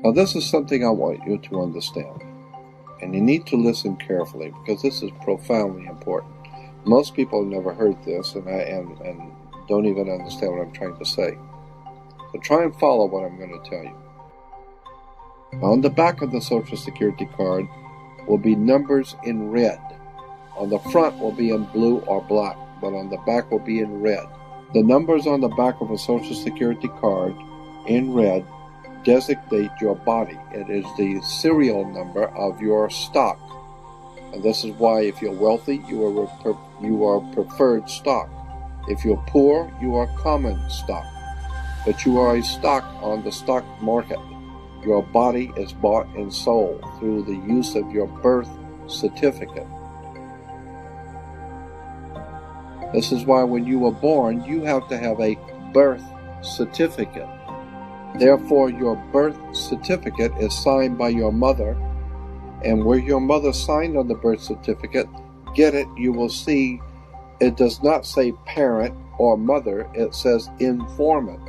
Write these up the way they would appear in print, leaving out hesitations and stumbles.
Now, this is something I want you to understand, and you need to listen carefully because this is profoundly important. Most people have never heard this and don't even understand what I'm trying to say. So try and follow what I'm going to tell you. On the back of the Social Security card will be numbers in red. On the front will be in blue or black, but on the back will be in red. The numbers on the back of a Social Security card in red designate your body. It is the serial number of your stock. And this is why if you're wealthy, you are preferred stock. If you're poor, you are common stock. But you are a stock on the stock market. Your body is bought and sold through the use of your birth certificate. This is why when you were born, you have to have a birth certificate. Therefore, your birth certificate is signed by your mother, and where your mother signed on the birth certificate, you will see it does not say parent or mother, it says informant.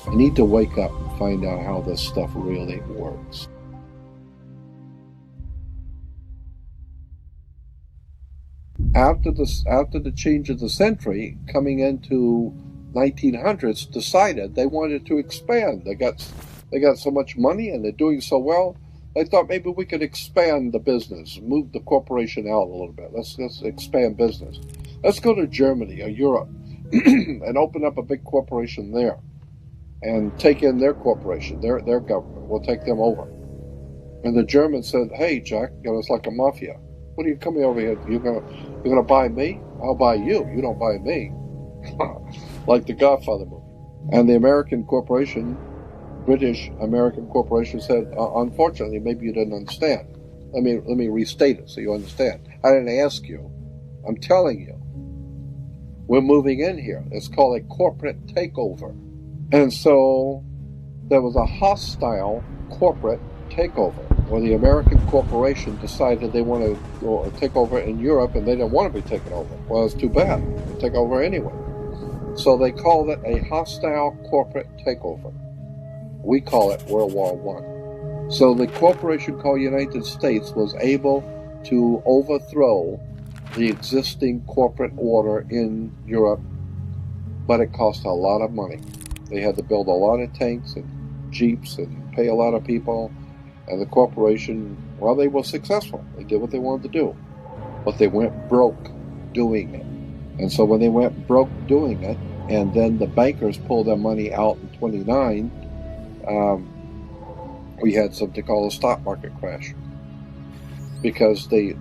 You need to wake up and find out how this stuff really works. After the change of the century, coming into 1900s, decided they wanted to expand. They got so much money and they're doing so well. They thought maybe we could expand the business, move the corporation out a little bit. Let's expand business. Let's go to Germany or Europe and open up a big corporation there and take in their corporation, their government. We'll take them over. And the Germans said, "Hey, Jack, it's like a mafia. What are you coming over here? You're gonna buy me? I'll buy you. You don't buy me." Like the Godfather movie. And the American corporation, British American corporation, said, "Unfortunately, maybe you didn't understand. Let me restate it so you understand. I didn't ask you. I'm telling you. We're moving in here. It's called a corporate takeover." And so there was a hostile corporate takeover, where the American corporation decided they wanted to take over in Europe, and they didn't want to be taken over. Well, it's too bad. They take over anyway. So they called it a hostile corporate takeover. We call it World War I. So the corporation called United States was able to overthrow the existing corporate order in Europe, but it cost a lot of money. They had to build a lot of tanks and jeeps and pay a lot of people. And the corporation, well, they were successful. They did what they wanted to do. But they went broke doing it. And so when they went broke doing it, and then the bankers pulled their money out in 29, we had something called a stock market crash. Because the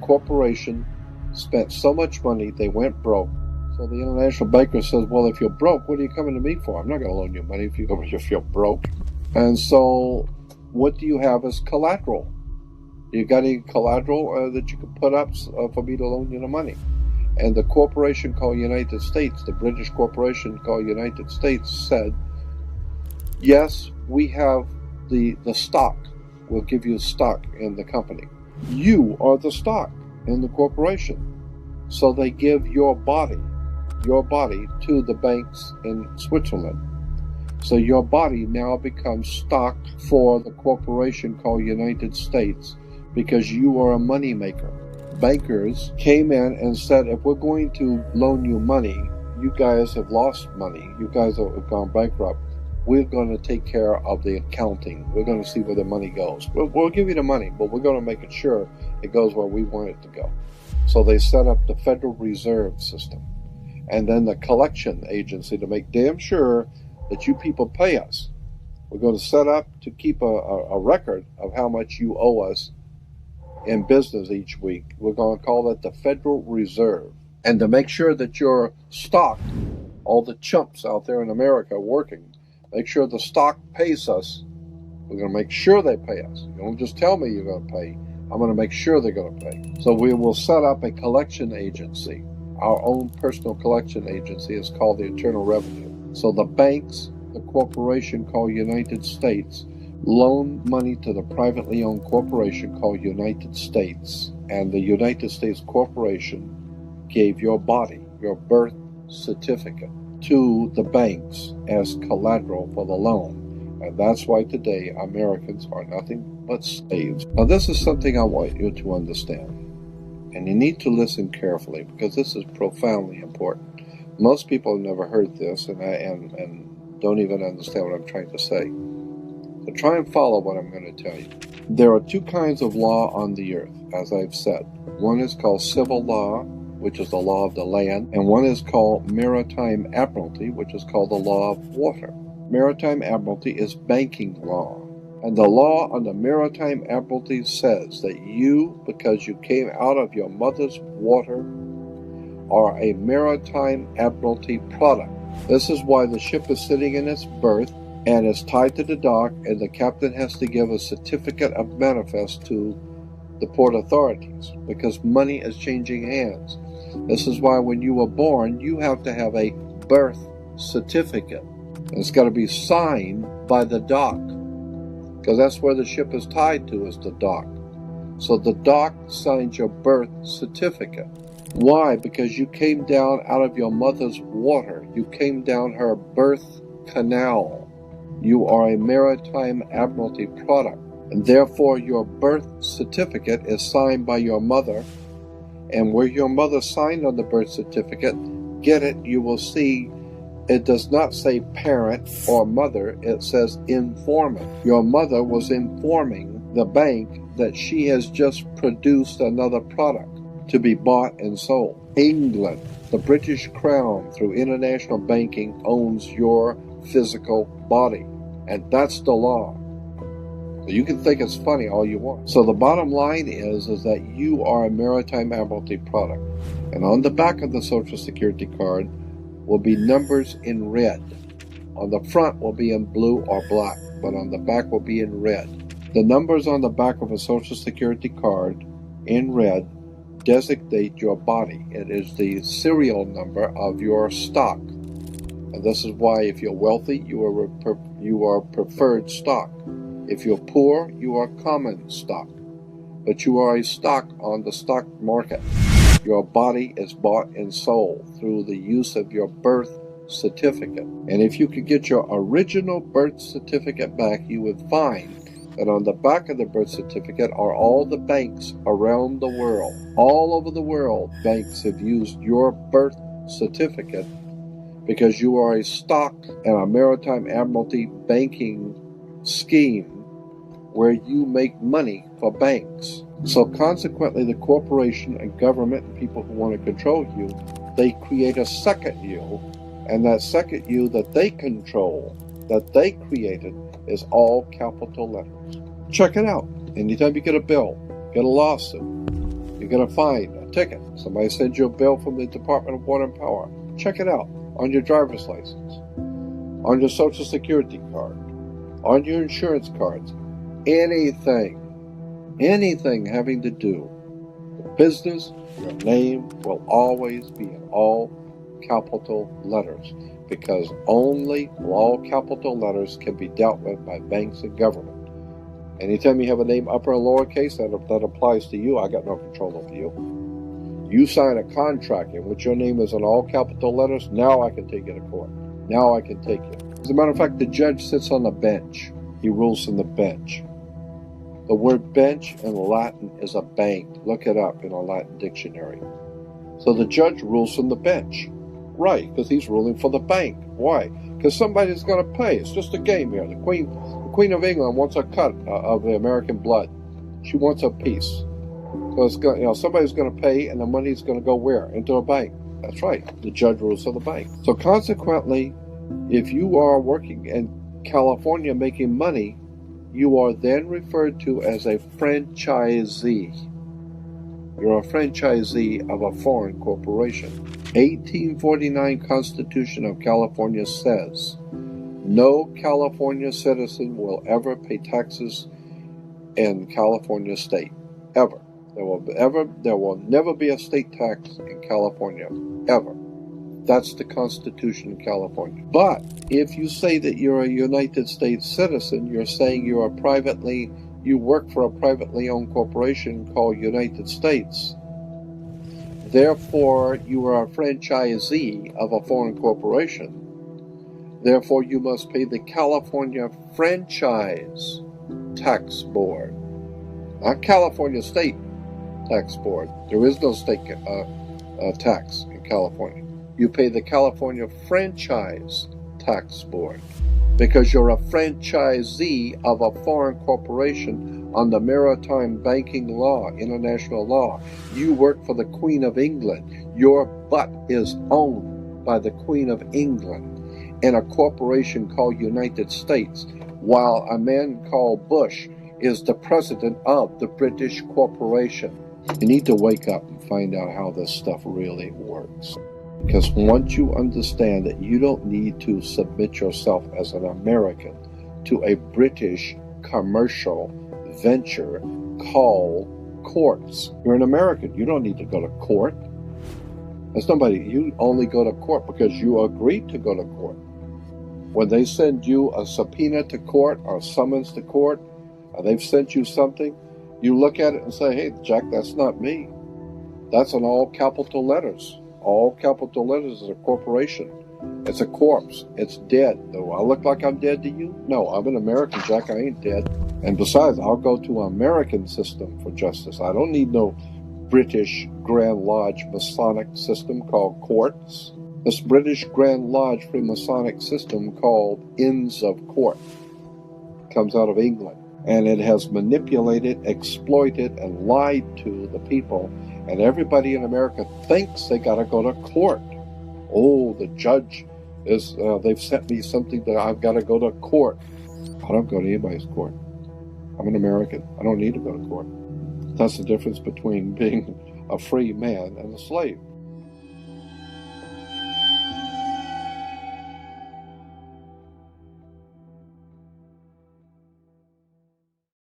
corporation spent so much money, they went broke. So the international banker says, "Well, if you're broke, what are you coming to me for? I'm not going to loan you money if you're broke." And so what do you have as collateral? You got any collateral that you can put up for me to loan you the money? And the corporation called United States, the British corporation called United States, said, "Yes, we have the stock. We'll give you stock in the company. You are the stock in the corporation." So they give your body to the banks in Switzerland. So your body now becomes stock for the corporation called United States because you are a money maker. Bankers came in and said, "If we're going to loan you money, you guys have lost money, you guys have gone bankrupt, we're going to take care of the accounting. We're going to see where the money goes. We'll give you the money, but we're going to make it sure it goes where we want it to go." So they set up the Federal Reserve System and then the collection agency to make damn sure that you people pay us. We're going to set up to keep a record of how much you owe us in business each week. We're going to call that the Federal Reserve. And to make sure that your stock, all the chumps out there in America working, make sure the stock pays us. We're going to make sure they pay us. You don't just tell me you're going to pay. I'm going to make sure they're going to pay. So we will set up a collection agency. Our own personal collection agency is called the Internal Revenue. So the banks, the corporation called United States, loan money to the privately owned corporation called United States. And the United States Corporation gave your body, your birth certificate, to the banks as collateral for the loan. And that's why today Americans are nothing but slaves. Now, this is something I want you to understand. And you need to listen carefully because this is profoundly important. Most people have never heard this and don't even understand what I'm trying to say. So try and follow what I'm going to tell you. There are two kinds of law on the earth, as I've said. One is called civil law, which is the law of the land, and one is called maritime admiralty, which is called the law of water. Maritime admiralty is banking law. And the law on the maritime admiralty says that you, because you came out of your mother's water, are a maritime admiralty product. This is why the ship is sitting in its berth and is tied to the dock, and the captain has to give a certificate of manifest to the port authorities because money is changing hands. This is why when you were born, you have to have a birth certificate. And it's got to be signed by the dock because that's where the ship is tied to, is the dock. So the dock signs your birth certificate. Why? Because you came down out of your mother's water. You came down her birth canal. You are a maritime admiralty product, and therefore your birth certificate is signed by your mother. And where your mother signed on the birth certificate, get it, you will see it does not say parent or mother, it says informant. Your mother was informing the bank that she has just produced another product to be bought and sold. England, the British Crown, through international banking, owns your physical body. And that's the law. So you can think it's funny all you want. So the bottom line is that you are a maritime admiralty product. And on the back of the Social Security card will be numbers in red. On the front will be in blue or black, but on the back will be in red. The numbers on the back of a Social Security card in red designate your body. It is the serial number of your stock. And this is why if you're wealthy, you are preferred stock. If you're poor, you are common stock. But you are a stock on the stock market. Your body is bought and sold through the use of your birth certificate. And if you could get your original birth certificate back, you would find that on the back of the birth certificate are all the banks around the world. All over the world, banks have used your birth certificate because you are a stock in a maritime admiralty banking scheme where you make money for banks. So consequently, the corporation and government and people who want to control you, they create a second you, and that second you that they control, that they created, is all capital letters. Check it out. Anytime you get a bill, get a lawsuit, you get a fine, a ticket, somebody sends you a bill from the Department of Water and Power, check it out. On your driver's license, on your Social Security card, on your insurance cards, anything having to do with business, your name will always be in all capital letters because only all capital letters can be dealt with by banks and government. Anytime you have a name upper or lowercase, that applies to you. I got no control over you. You sign a contract in which your name is in all capital letters, now I can take you to court. Now I can take you. As a matter of fact, the judge sits on the bench. He rules from the bench. The word bench in Latin is a bank. Look it up in a Latin dictionary. So the judge rules from the bench. Right, because he's ruling for the bank. Why? Because somebody's going to pay. It's just a game here. The Queen of England wants a cut of the American blood. She wants a piece. So it's somebody's going to pay, and the money's going to go where? Into a bank. That's right. The judge rules for the bank. So consequently, if you are working in California making money, you are then referred to as a franchisee. You're a franchisee of a foreign corporation. 1849 Constitution of California says, no California citizen will ever pay taxes in California state. Ever. There will never be a state tax in California. Ever. That's the Constitution of California. But if you say that you're a United States citizen, you're saying you work for a privately owned corporation called United States. Therefore, you are a franchisee of a foreign corporation. Therefore, you must pay the California Franchise Tax Board, not California State Tax Board. There is no state tax in California. You pay the California Franchise Tax Board because you're a franchisee of a foreign corporation on the maritime banking law, international law. You work for the Queen of England. Your butt is owned by the Queen of England and a corporation called United States, while a man called Bush is the president of the British corporation. You need to wake up and find out how this stuff really works. Because once you understand that you don't need to submit yourself as an American to a British commercial venture called courts. You're an American. You don't need to go to court. You only go to court because you agreed to go to court. When they send you a subpoena to court or a summons to court, or they've sent you something, you look at it and say, hey, Jack, that's not me. That's in all capital letters. All capital letters is a corporation. It's a corpse. It's dead. Do I look like I'm dead to you? No, I'm an American, Jack. I ain't dead. And besides, I'll go to an American system for justice. I don't need no British Grand Lodge Masonic system called courts. This British Grand Lodge Freemasonic system called Inns of Court comes out of England. And it has manipulated, exploited, and lied to the people. And everybody in America thinks they got to go to court. Oh, the judge is, they've sent me something that I've got to go to court. I don't go to anybody's court. I'm an American. I don't need to go to court. That's the difference between being a free man and a slave.